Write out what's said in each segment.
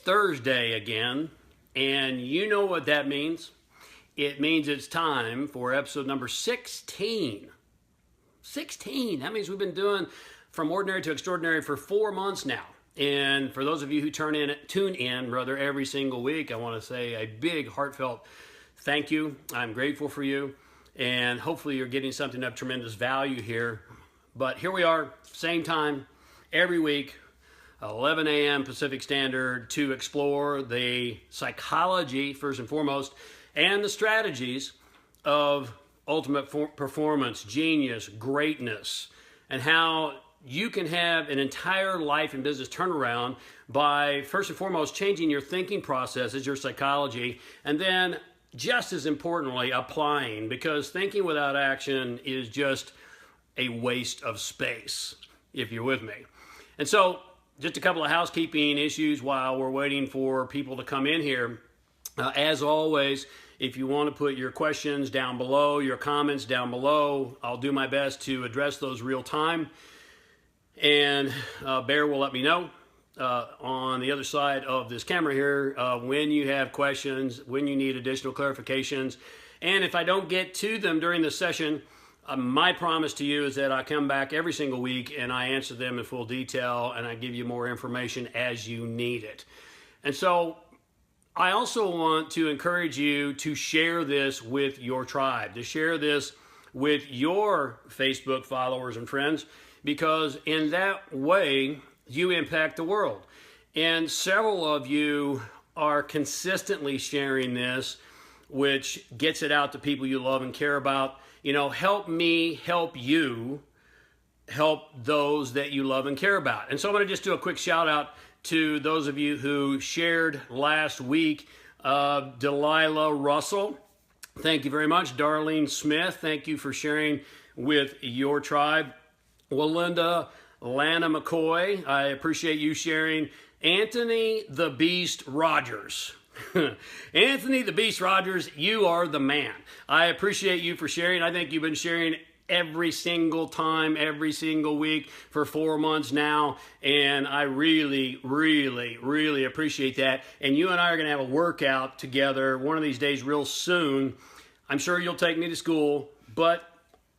Thursday again, and you know what that means. It means it's time for episode number 16. 16. That means we've been doing From Ordinary to Extraordinary for 4 months now. And for those of you who tune in every single week, I want to say a big heartfelt thank you. I'm grateful for you, and hopefully you're getting something of tremendous value here. But here we are, same time, every week, 11 a.m. Pacific Standard, to explore the psychology, first and foremost, and the strategies of ultimate performance, genius, greatness, and how you can have an entire life and business turnaround by, first and foremost, changing your thinking processes, your psychology, and then, just as importantly, applying, because thinking without action is just a waste of space, if you're with me. And so, just a couple of housekeeping issues while we're waiting for people to come in here. As always, if you want to put your questions down below, your comments down below, I'll do my best to address those real time. And Bear will let me know on the other side of this camera here when you have questions, when you need additional clarifications. And if I don't get to them during the session, my promise to you is that I come back every single week and I answer them in full detail and I give you more information as you need it. And so I also want to encourage you to share this with your tribe, to share this with your Facebook followers and friends, because in that way you impact the world. And several of you are consistently sharing this, which gets it out to people you love and care about. You know, help me help you help those that you love and care about. And so I'm going to just do a quick shout out to those of you who shared last week. Delilah Russell, thank you very much. Darlene Smith, thank you for sharing with your tribe. Walinda Lana McCoy, I appreciate you sharing. Anthony the Beast Rogers. Anthony the Beast Rogers, you are the man. I appreciate you for sharing. I think you've been sharing every single time, every single week for 4 months now, and I really, really, really appreciate that. And you and I are going to have a workout together one of these days real soon. I'm sure you'll take me to school, but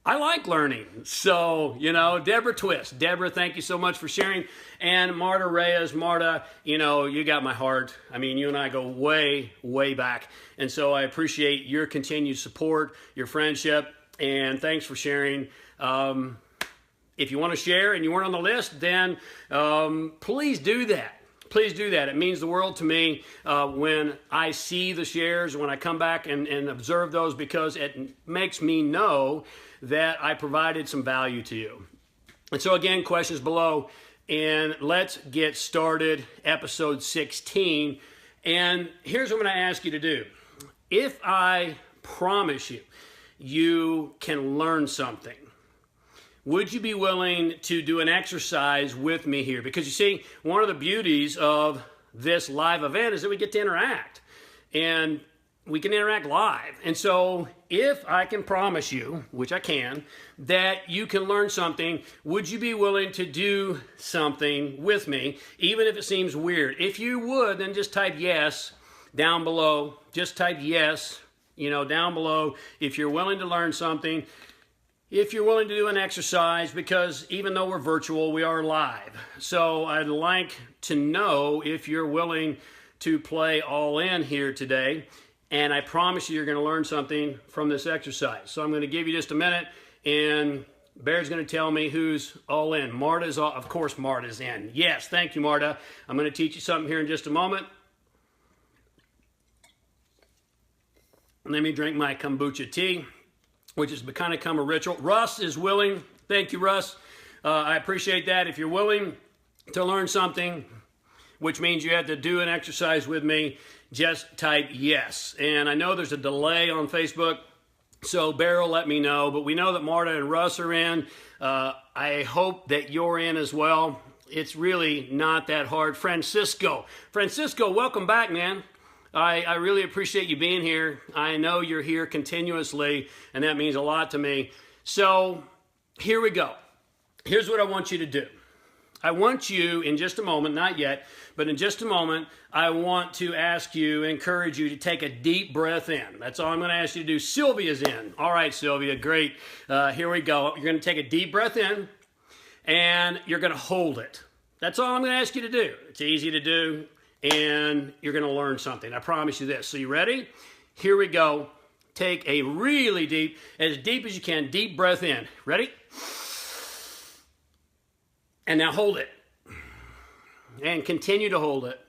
I like learning. So, you know, Deborah Twist. Deborah, thank you so much for sharing. And Marta Reyes. Marta, you know, you got my heart. I mean, you and I go way, way back. And so I appreciate your continued support, your friendship, and thanks for sharing. If you want to share and you weren't on the list, then please do that. Please do that. It means the world to me when I see the shares, when I come back and observe those, because it makes me know that I provided some value to you. And so again, questions below, and let's get started, episode 16. And here's what I'm going to ask you to do. If I promise you, you can learn something, would you be willing to do an exercise with me here? Because you see, one of the beauties of this live event is that we get to interact. And we can interact live. And so if I can promise you, which I can, that you can learn something, would you be willing to do something with me, even if it seems weird? If you would, then just type yes down below. Just type yes, you know, down below if you're willing to learn something. If you're willing to do an exercise, because even though we're virtual, we are live. So I'd like to know if you're willing to play all in here today. And I promise you, you're going to learn something from this exercise. So I'm going to give you just a minute, and Bear's going to tell me who's all in. Marta's all, of course, Marta's in. Yes, thank you, Marta. I'm going to teach you something here in just a moment. Let me drink my kombucha tea, which has kind of become a ritual. Russ is willing. Thank you, Russ. I appreciate that. If you're willing to learn something, which means you have to do an exercise with me, just type yes. And I know there's a delay on Facebook, so Bear will let me know. But we know that Marta and Russ are in. I hope that you're in as well. It's really not that hard. Francisco, welcome back, man. I really appreciate you being here. I know you're here continuously, and that means a lot to me. So here we go. Here's what I want you to do. I want you in just a moment, not yet, but in just a moment, I want to ask you, encourage you to take a deep breath in. That's all I'm going to ask you to do. Sylvia's in. All right, Sylvia, great. Here we go. You're going to take a deep breath in, and you're going to hold it. That's all I'm going to ask you to do. It's easy to do, and you're going to learn something. I promise you this. So you ready? Here we go. Take a really deep as you can, deep breath in. Ready? And now hold it. And continue to hold it.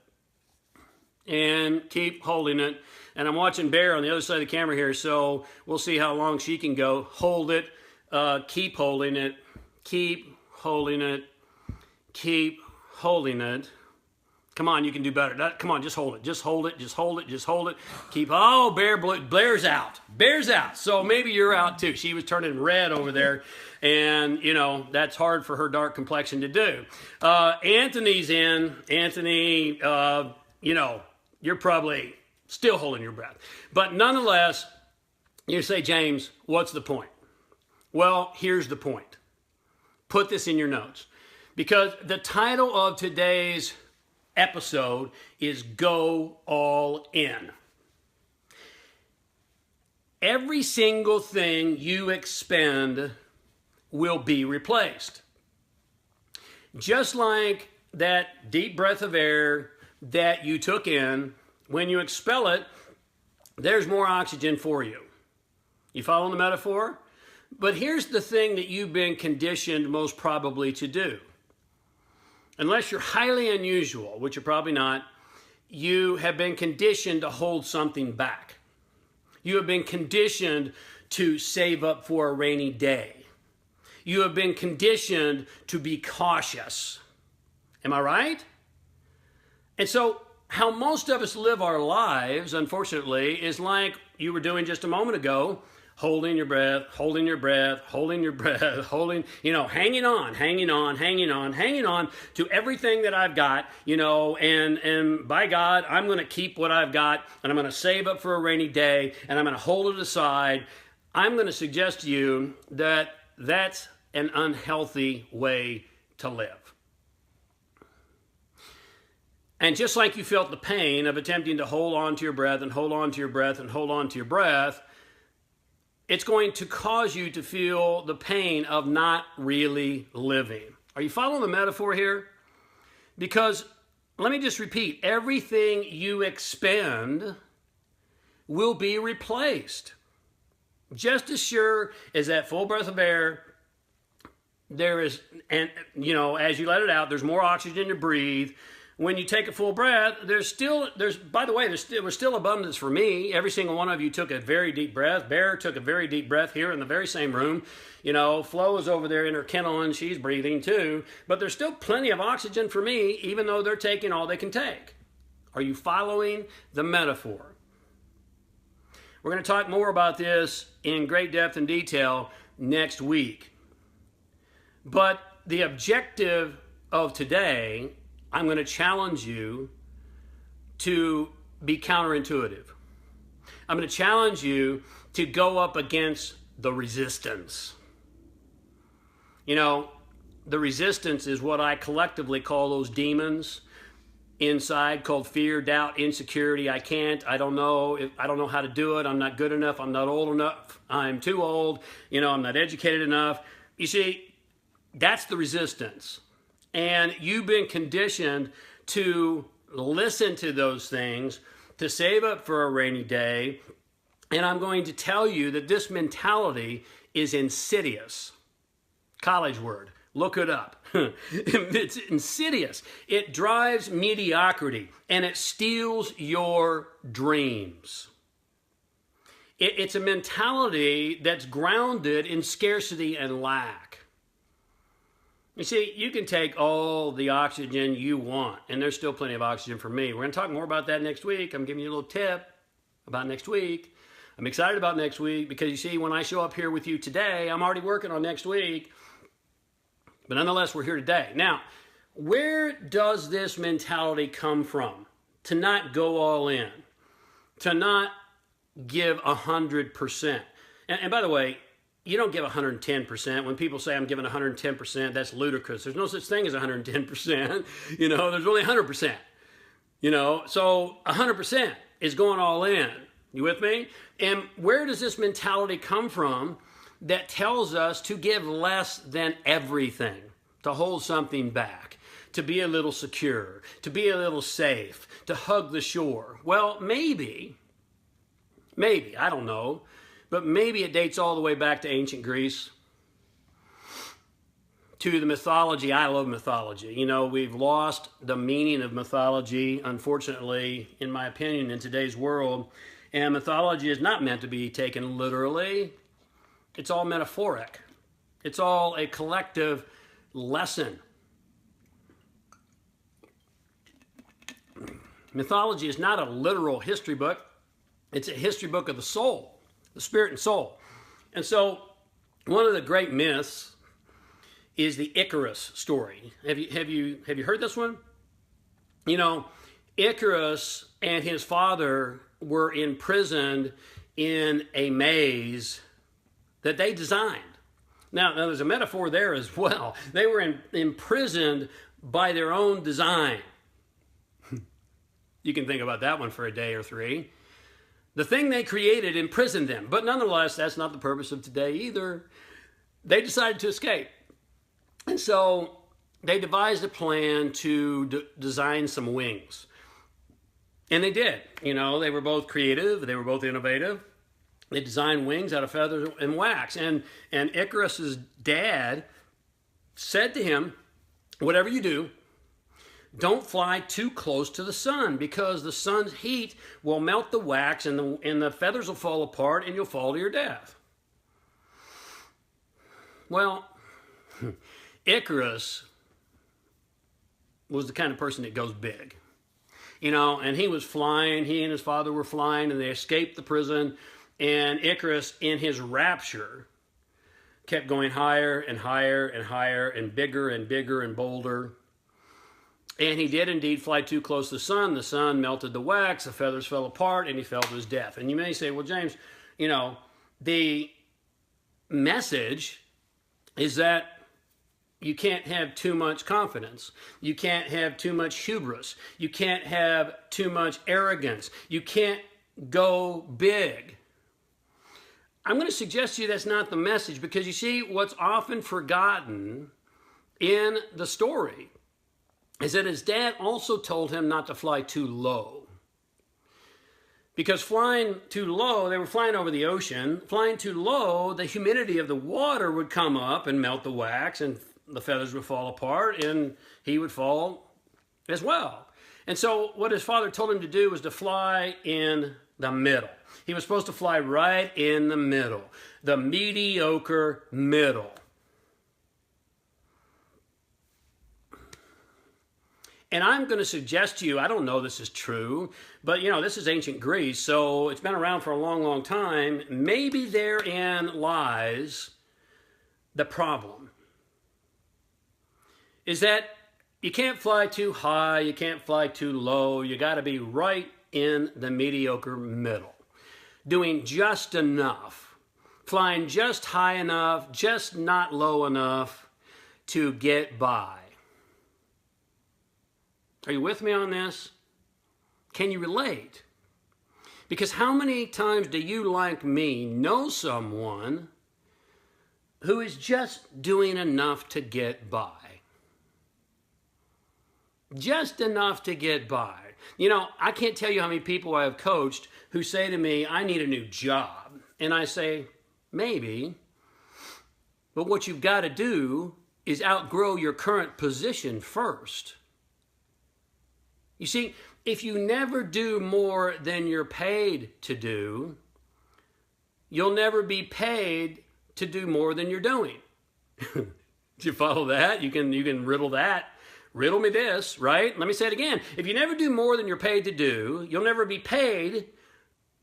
And keep holding it. And I'm watching Bear on the other side of the camera here, so we'll see how long she can go. Hold it. Keep holding it. Keep holding it. Keep holding it. Come on, you can do better. Come on, just hold it. Just hold it. Just hold it. Just hold it. Keep. Oh, Blair's out. Bear's out. So maybe you're out too. She was turning red over there. And, you know, that's hard for her dark complexion to do. Anthony's in. Anthony, you know, you're probably still holding your breath. But nonetheless, you say, James, what's the point? Well, here's the point. Put this in your notes. Because the title of today's episode is Go All In. Every single thing you expend will be replaced. Just like that deep breath of air that you took in, when you expel it, there's more oxygen for you. You following the metaphor? But here's the thing that you've been conditioned most probably to do. Unless you're highly unusual, which you're probably not, you have been conditioned to hold something back. You have been conditioned to save up for a rainy day. You have been conditioned to be cautious. Am I right? And so how most of us live our lives, unfortunately, is like you were doing just a moment ago, holding your breath, holding your breath, holding your breath, holding, hanging on to everything that I've got, and by God, I'm going to keep what I've got, and I'm going to save up for a rainy day, and I'm going to hold it aside. I'm going to suggest to you that that's an unhealthy way to live. And just like you felt the pain of attempting to hold on to your breath and hold on to your breath and hold on to your breath, it's going to cause you to feel the pain of not really living. Are you following the metaphor here? Because, let me just repeat, everything you expend will be replaced. Just as sure as that full breath of air, there is, and as you let it out, there's more oxygen to breathe. When you take a full breath, there was still abundance for me. Every single one of you took a very deep breath. Bear took a very deep breath here in the very same room. Flo is over there in her kennel and she's breathing too. But there's still plenty of oxygen for me, even though they're taking all they can take. Are you following the metaphor? We're going to talk more about this in great depth and detail next week. But the objective of today, I'm going to challenge you to be counterintuitive. I'm going to challenge you to go up against the resistance. The resistance is what I collectively call those demons inside called fear, doubt, insecurity. I can't, I don't know how to do it. I'm not good enough. I'm not old enough. I'm too old. I'm not educated enough. You see, that's the resistance. And you've been conditioned to listen to those things, to save up for a rainy day. And I'm going to tell you that this mentality is insidious. College word. Look it up. It's insidious. It drives mediocrity and it steals your dreams. It's a mentality that's grounded in scarcity and lack. You see, you can take all the oxygen you want, and there's still plenty of oxygen for me. We're going to talk more about that next week. I'm giving you a little tip about next week. I'm excited about next week because, you see, when I show up here with you today, I'm already working on next week. But nonetheless, we're here today. Now, where does this mentality come from? To not go all in. To not give 100%. And by the way, you don't give 110%. When people say I'm giving 110%, that's ludicrous. There's no such thing as 110%. There's only 100%. So 100% is going all in. You with me? And where does this mentality come from that tells us to give less than everything, to hold something back, to be a little secure, to be a little safe, to hug the shore? Well, maybe, I don't know, but maybe it dates all the way back to ancient Greece, to the mythology. I love mythology. We've lost the meaning of mythology, unfortunately, in my opinion, in today's world. And mythology is not meant to be taken literally. It's all metaphoric. It's all a collective lesson. Mythology is not a literal history book. It's a history book of the soul, the spirit and soul. And so one of the great myths is the Icarus story. Have you heard this one? Icarus and his father were imprisoned in a maze that they designed. Now there's a metaphor there as well. They were imprisoned by their own design. You can think about that one for a day or three. The thing they created imprisoned them. But nonetheless, that's not the purpose of today either. They decided to escape. And so they devised a plan to design some wings. And they did. They were both creative. They were both innovative. They designed wings out of feathers and wax. And Icarus's dad said to him, whatever you do, don't fly too close to the sun, because the sun's heat will melt the wax and the feathers will fall apart and you'll fall to your death. Well, Icarus was the kind of person that goes big. And he was flying, he and his father were flying, and they escaped the prison. And Icarus, in his rapture, kept going higher and higher and higher and bigger and bolder. And he did indeed fly too close to the sun. The sun melted the wax, the feathers fell apart, and he fell to his death. And you may say, well, James, the message is that you can't have too much confidence. You can't have too much hubris. You can't have too much arrogance. You can't go big. I'm going to suggest to you that's not the message, because you see, what's often forgotten in the story is that his dad also told him not to fly too low. Because flying too low, they were flying over the ocean, flying too low, the humidity of the water would come up and melt the wax, and the feathers would fall apart, and he would fall as well. And so what his father told him to do was to fly in the middle. He was supposed to fly right in the middle, the mediocre middle. And I'm going to suggest to you, I don't know this is true, but this is ancient Greece, so it's been around for a long, long time. Maybe therein lies the problem. Is that you can't fly too high, you can't fly too low, you got to be right in the mediocre middle. Doing just enough, flying just high enough, just not low enough to get by. Are you with me on this? Can you relate? Because how many times do you, like me, know someone who is just doing enough to get by? Just enough to get by. I can't tell you how many people I have coached who say to me, I need a new job. And I say, maybe, but what you've got to do is outgrow your current position first. You see, if you never do more than you're paid to do, you'll never be paid to do more than you're doing. Do you follow that? You can riddle that. Riddle me this, right? Let me say it again. If you never do more than you're paid to do, you'll never be paid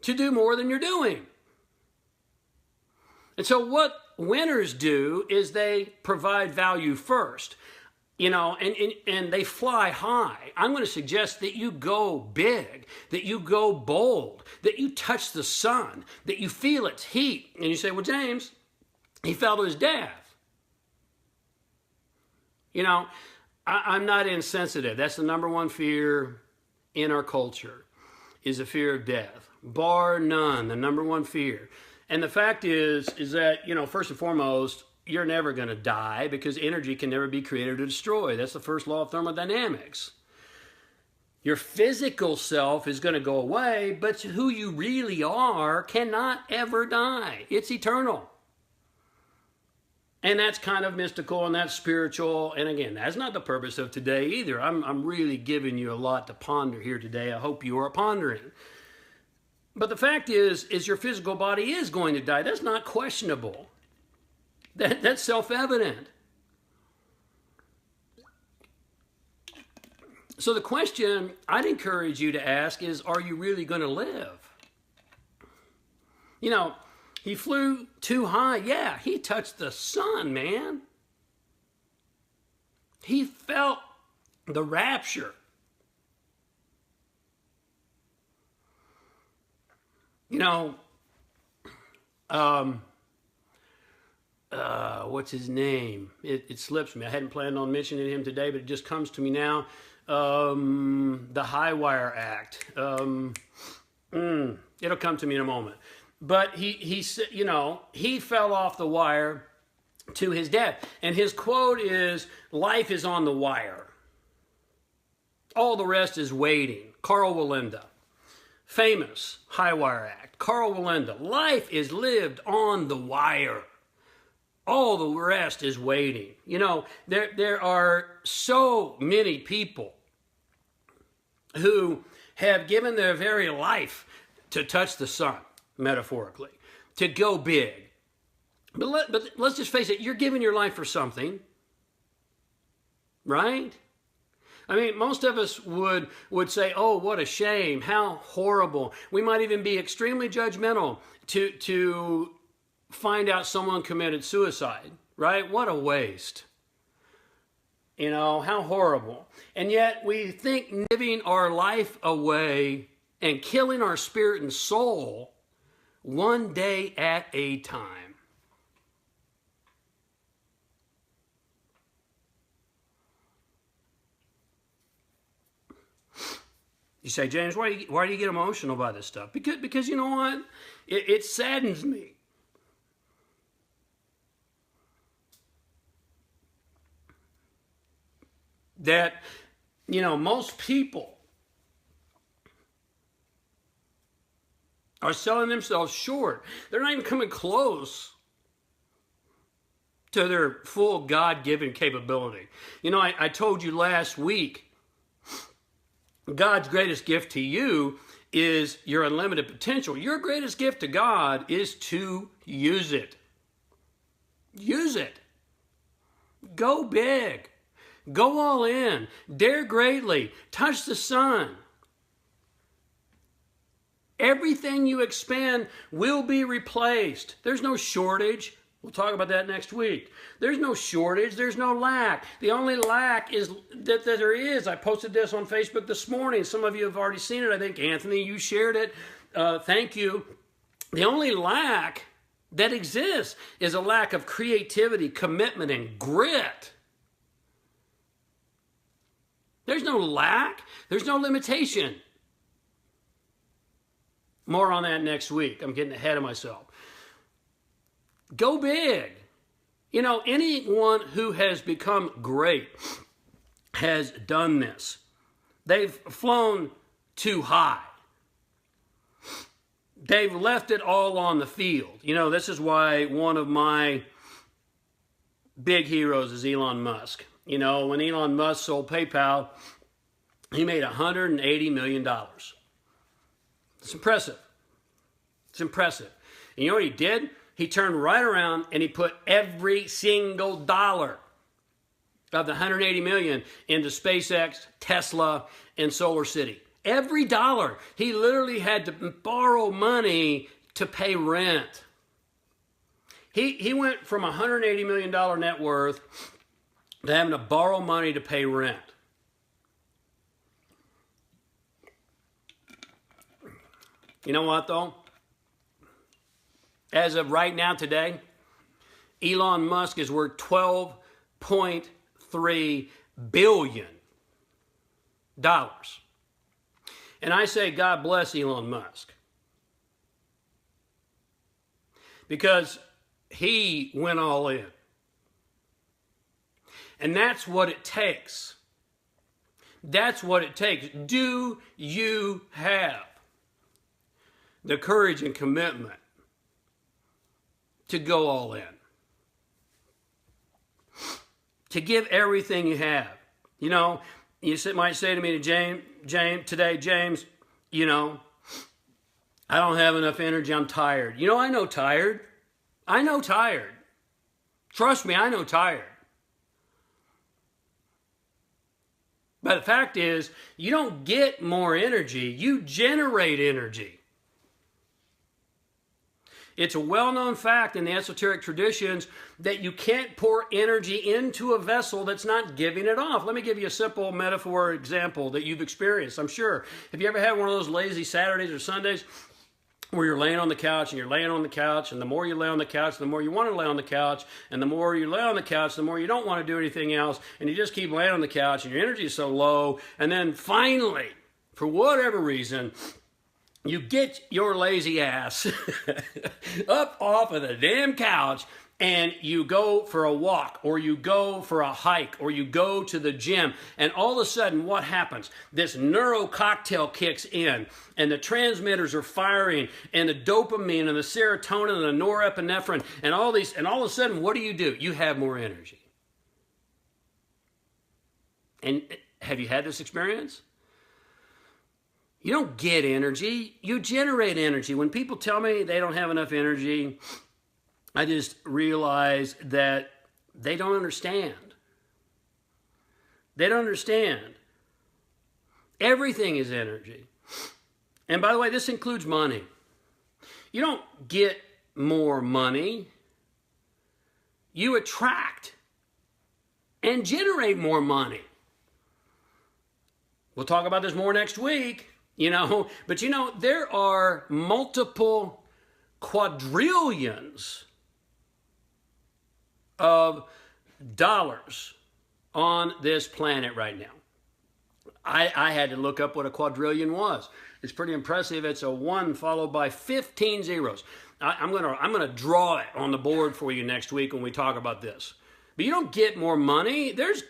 to do more than you're doing. And so what winners do is they provide value first. And they fly high. I'm going to suggest that you go big, that you go bold, that you touch the sun, that you feel its heat. And you say, well, James, He fell to his death. You know, I'm not insensitive. That's the number one fear in our culture, is the fear of death. Bar none, the number one fear. And the fact is that, you know, first and foremost, you're never going to die because energy can never be created or destroyed. That's the first law of thermodynamics. Your physical self is going to go away, but who you really are cannot ever die. It's eternal. And that's kind of mystical and that's spiritual. And again, that's not the purpose of today either. I'm really giving you a lot to ponder here today. I hope you are pondering. But the fact is your physical body is going to die. That's not questionable. That's self-evident. So the question I'd encourage you to ask is, are you really going to live? You know, he flew too high. Yeah, he touched the sun, man. He felt the rapture. You know, what's his name? It slips me. I hadn't planned on mentioning him today, but it just comes to me now. The High Wire Act. It'll come to me in a moment. But he said, you know, he fell off the wire to his death. And his quote is, life is on the wire. All the rest is waiting. Carl Walenda. Famous High Wire Act. Carl Walenda. Life is lived on the wire. All the rest is waiting. You know, there are so many people who have given their very life to touch the sun, metaphorically, to go big. But let's just face it, you're giving your life for something, right? I mean, most of us would say, oh, what a shame, how horrible. We might even be extremely judgmental to find out someone committed suicide, right? What a waste. You know, how horrible. And yet we think giving our life away and killing our spirit and soul one day at a time. You say, James, why do you get emotional by this stuff? Because you know what? It saddens me. That, you know, most people are selling themselves short. They're not even coming close to their full God-given capability. You know, I told you last week, God's greatest gift to you is your unlimited potential. Your greatest gift to God is to use it. Use it. Go big. Go all in. Dare greatly. Touch the sun. Everything you expend will be replaced. There's no shortage. We'll talk about that next week. There's no shortage. There's no lack. The only lack is that there is. I posted this on Facebook this morning. Some of you have already seen it. I think, Anthony, you shared it. Thank you. The only lack that exists is a lack of creativity, commitment, and grit. There's no lack. There's no limitation. More on that next week. I'm getting ahead of myself. Go big. You know, anyone who has become great has done this. They've flown too high. They've left it all on the field. You know, this is why one of my big heroes is Elon Musk. You know, when Elon Musk sold PayPal, he made $180 million. It's impressive. It's impressive. And you know what he did? He turned right around and he put every single dollar of the $180 million into SpaceX, Tesla, and Solar City. Every dollar. He literally had to borrow money to pay rent. He went from $180 million net worth to having to borrow money to pay rent. You know what, though? As of right now, today, Elon Musk is worth $12.3 billion. And I say, God bless Elon Musk. Because he went all in. And that's what it takes. That's what it takes. Do you have the courage and commitment to go all in? To give everything you have. You know, you might say to me, James, you know, I don't have enough energy, I'm tired. You know, I know tired. I know tired. Trust me, I know tired. But the fact is, you don't get more energy, you generate energy. It's a well-known fact in the esoteric traditions that you can't pour energy into a vessel that's not giving it off. Let me give you a simple metaphor example that you've experienced, I'm sure. Have you ever had one of those lazy Saturdays or Sundays where you're laying on the couch and you're laying on the couch, and the more you lay on the couch, the more you want to lay on the couch, and the more you lay on the couch, the more you don't want to do anything else, and you just keep laying on the couch and your energy is so low, and then finally, for whatever reason, you get your lazy ass up off of the damn couch and you go for a walk, or you go for a hike, or you go to the gym, and all of a sudden what happens? This neuro cocktail kicks in, and the transmitters are firing, and the dopamine and the serotonin and the norepinephrine and all these, and all of a sudden what do? You have more energy. And have you had this experience? You don't get energy, you generate energy. When people tell me they don't have enough energy, I just realize that they don't understand. They don't understand. Everything is energy. And by the way, this includes money. You don't get more money. You attract and generate more money. We'll talk about this more next week, but there are multiple quadrillions of dollars on this planet right now. I had to look up what a quadrillion was. It's pretty impressive. It's a 1 followed by 15 zeros. I'm gonna draw it on the board for you next week when we talk about this. But you don't get more money. There's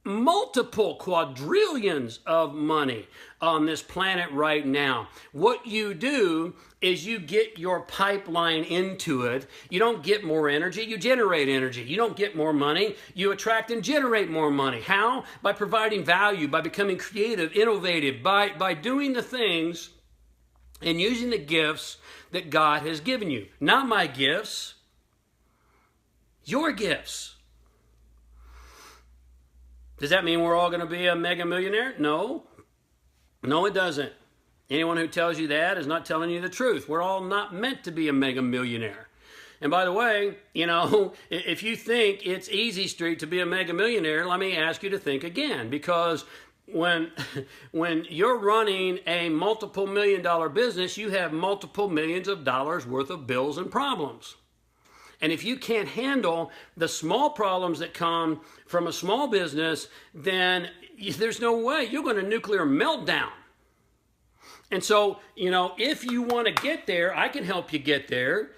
multiple quadrillions of money on this planet right now. What you do is you get your pipeline into it. You don't get more energy, you generate energy. You don't get more money, you attract and generate more money. How? By providing value, by becoming creative, innovative, by doing the things and using the gifts that God has given you. Not my gifts, your gifts. Does that mean we're all going to be a mega millionaire? No. No, it doesn't. Anyone who tells you that is not telling you the truth. We're all not meant to be a mega millionaire. And by the way, if you think it's easy street to be a mega millionaire, let me ask you to think again. Because when you're running a multiple $1,000,000 business, you have multiple millions of dollars worth of bills and problems. And if you can't handle the small problems that come from a small business, then there's no way. You're going to nuclear meltdown. And so, if you want to get there, I can help you get there.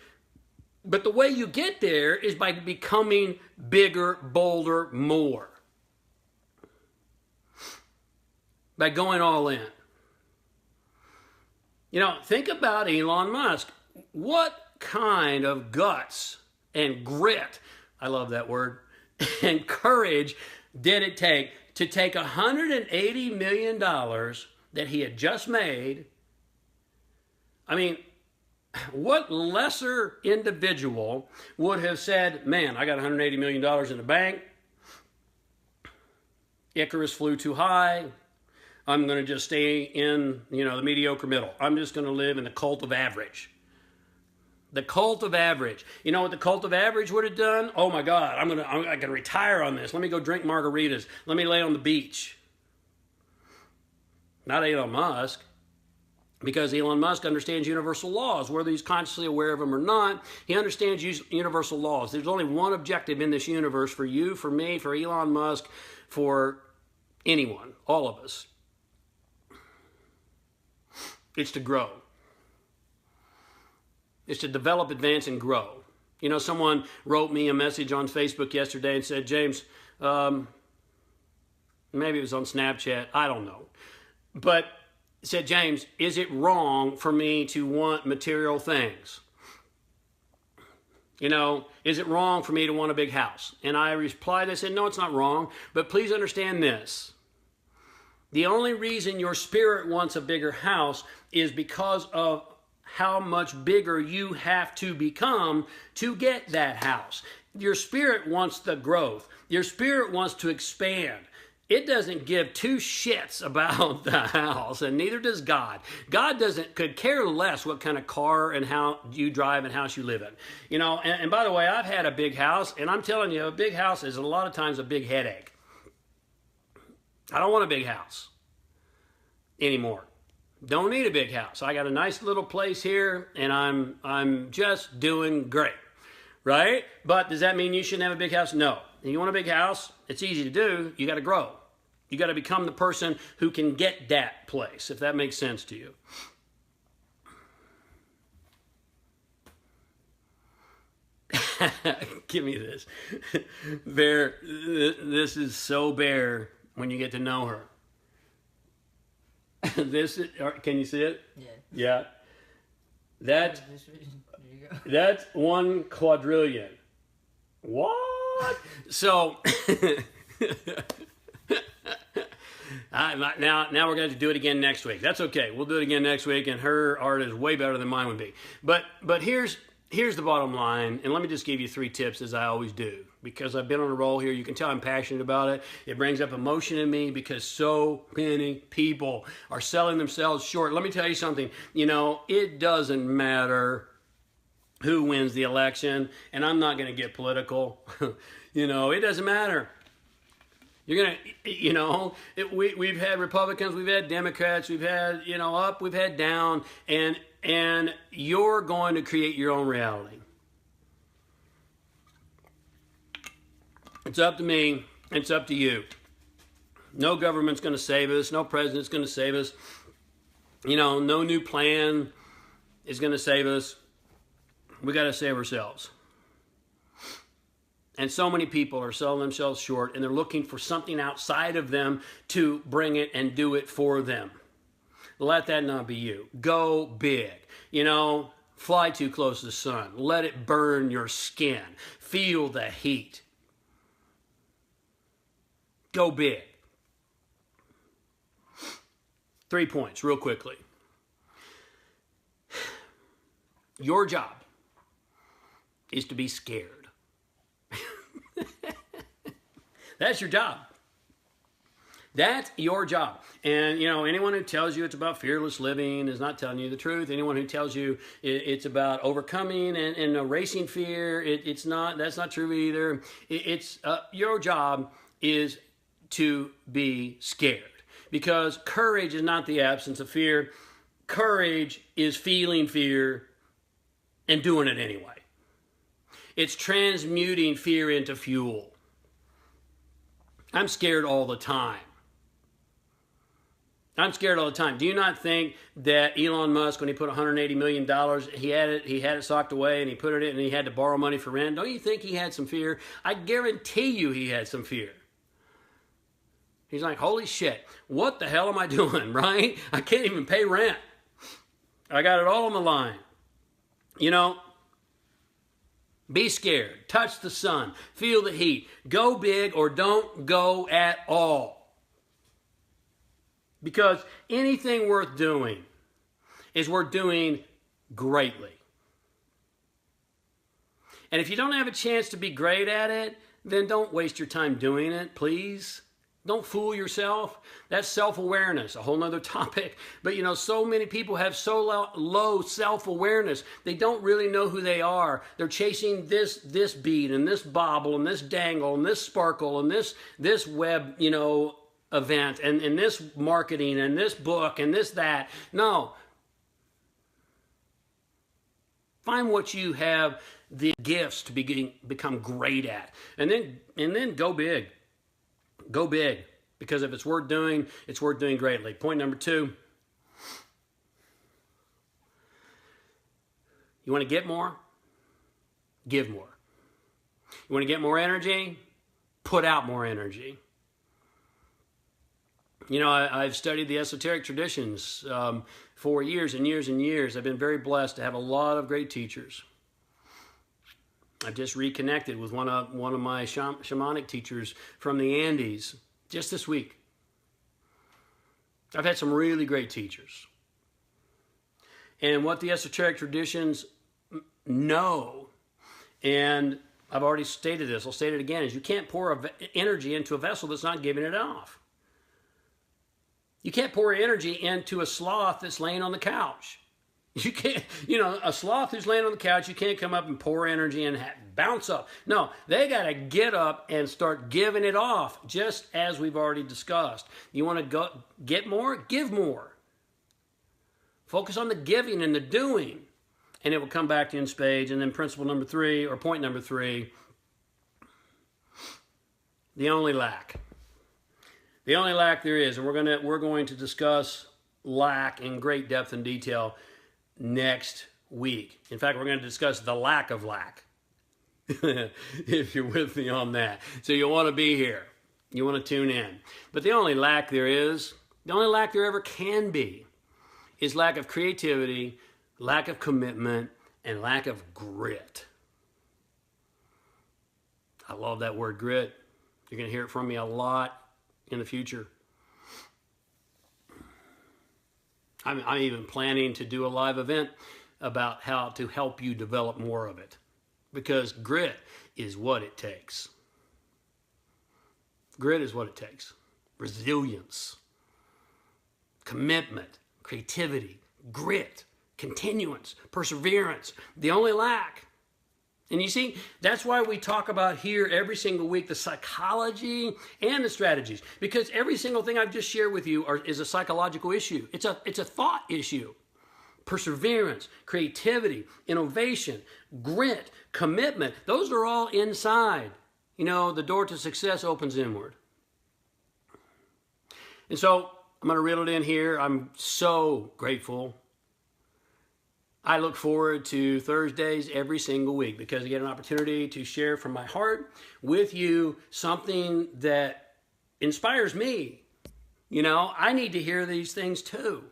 But the way you get there is by becoming bigger, bolder, more. By going all in. Think about Elon Musk. What kind of guts and grit, I love that word, and courage did it take to take $180 million that he had just made? I mean, what lesser individual would have said, man, I got $180 million in the bank, Icarus flew too high, I'm going to just stay in, the mediocre middle. I'm just going to live in the cult of average. The cult of average. You know what the cult of average would have done? Oh my God, I'm gonna retire on this. Let me go drink margaritas. Let me lay on the beach. Not Elon Musk. Because Elon Musk understands universal laws, whether he's consciously aware of them or not. He understands universal laws. There's only one objective in this universe for you, for me, for Elon Musk, for anyone, all of us. It's to grow. It's to develop, advance, and grow. You know, someone wrote me a message on Facebook yesterday and said, James, maybe it was on Snapchat, I don't know. But said, James, is it wrong for me to want material things? You know, is it wrong for me to want a big house? And I replied, I said, no, it's not wrong, but please understand this. The only reason your spirit wants a bigger house is because of how much bigger you have to become to get that house. Your spirit wants the growth. Your spirit wants to expand. It doesn't give two shits about the house, and neither does God. God could care less what kind of car and how you drive and house you live in. You know, and by the way, I've had a big house, and I'm telling you, a big house is a lot of times a big headache. I don't want a big house anymore. Don't need a big house. I got a nice little place here, and I'm just doing great, right? But does that mean you shouldn't have a big house? No. You want a big house? It's easy to do. You got to grow. You got to become the person who can get that place, if that makes sense to you. Give me this. Bear, this is so Bear when you get to know her. This is, can you see it? Yeah. That's 1 quadrillion. What? So now we're going to do it again next week. That's okay. We'll do it again next week, and her art is way better than mine would be. But here's the bottom line, and let me just give you 3 tips, as I always do, because I've been on a roll here. You can tell I'm passionate about it. It brings up emotion in me because so many people are selling themselves short. Let me tell you something. You know, it doesn't matter who wins the election, and I'm not going to get political. You know, it doesn't matter. You're going to, you know, we've had Republicans, we've had Democrats, we've had, you know, up, we've had down, and you're going to create your own reality. It's up to me, it's up to you. No government's going to save us, no president's going to save us. You know, no new plan is going to save us. We got to save ourselves. And so many people are selling themselves short, and they're looking for something outside of them to bring it and do it for them. Let that not be you. Go big. You know, fly too close to the sun. Let it burn your skin. Feel the heat. Go big. 3 points, real quickly. Your job is to be scared. That's your job. That's your job. And, you know, anyone who tells you it's about fearless living is not telling you the truth. Anyone who tells you it's about overcoming and erasing fear, it's not. That's not true either. It's your job is to be scared. Because courage is not the absence of fear. Courage is feeling fear and doing it anyway. It's transmuting fear into fuel. I'm scared all the time. I'm scared all the time. Do you not think that Elon Musk, when he put $180 million, he had it socked away, and he put it in, and he had to borrow money for rent? Don't you think he had some fear? I guarantee you he had some fear. He's like, holy shit, what the hell am I doing, right? I can't even pay rent. I got it all on the line. You know, be scared. Touch the sun. Feel the heat. Go big or don't go at all. Because anything worth doing is worth doing greatly. And if you don't have a chance to be great at it, then don't waste your time doing it, please. Don't fool yourself. That's self-awareness, a whole nother topic. But, you know, so many people have so low self-awareness. They don't really know who they are. They're chasing this bead and this bobble and this dangle and this sparkle and this web, you know, event and this marketing and this book and this, that. No, Find what you have the gifts to become great at. And then go big. Go big. Because if it's worth doing greatly. Point number 2. You want to get more? Give more. You want to get more energy? Put out more energy. You know, I've studied the esoteric traditions for years and years and years. I've been very blessed to have a lot of great teachers. I've just reconnected with one of my shamanic teachers from the Andes just this week. I've had some really great teachers. And what the esoteric traditions know, and I've already stated this, I'll state it again, is you can't pour energy into a vessel that's not giving it off. You can't pour energy into a sloth that's laying on the couch. You can't, a sloth who's laying on the couch, you can't come up and pour energy and bounce up. No, they got to get up and start giving it off, just as we've already discussed. You want to go get more? Give more. Focus on the giving and the doing, and it will come back to you in spades. And then principle number 3, or point number 3, the only lack. The only lack there is, and we're going to discuss lack in great depth and detail next week. In fact, we're going to discuss the lack of lack, if you're with me on that. So you'll want to be here. You want to tune in. But the only lack there is, the only lack there ever can be, is lack of creativity, lack of commitment, and lack of grit. I love that word, grit. You're going to hear it from me a lot in the future. I'm even planning to do a live event about how to help you develop more of it, because grit is what it takes. Grit is what it takes. Resilience, commitment, creativity, grit, continuance, perseverance. The only lack. And you see, that's why we talk about here every single week the psychology and the strategies, because every single thing I've just shared with you is a psychological issue. It's a thought issue. Perseverance, creativity, innovation, grit, commitment, those are all inside. The door to success opens inward. And so I'm going to reel it in here. I'm so grateful. I look forward to Thursdays every single week because I get an opportunity to share from my heart with you something that inspires me. I need to hear these things too.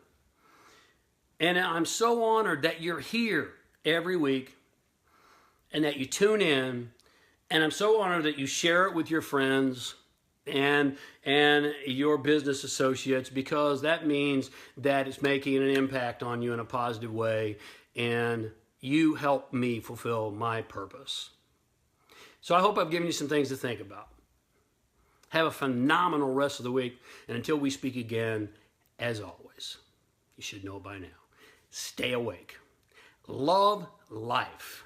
And I'm so honored that you're here every week and that you tune in. And I'm so honored that you share it with your friends and your business associates, because that means that it's making an impact on you in a positive way. And you help me fulfill my purpose. So I hope I've given you some things to think about. Have a phenomenal rest of the week. And until we speak again, as always, you should know by now, stay awake. Love life.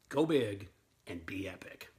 Go big and be epic.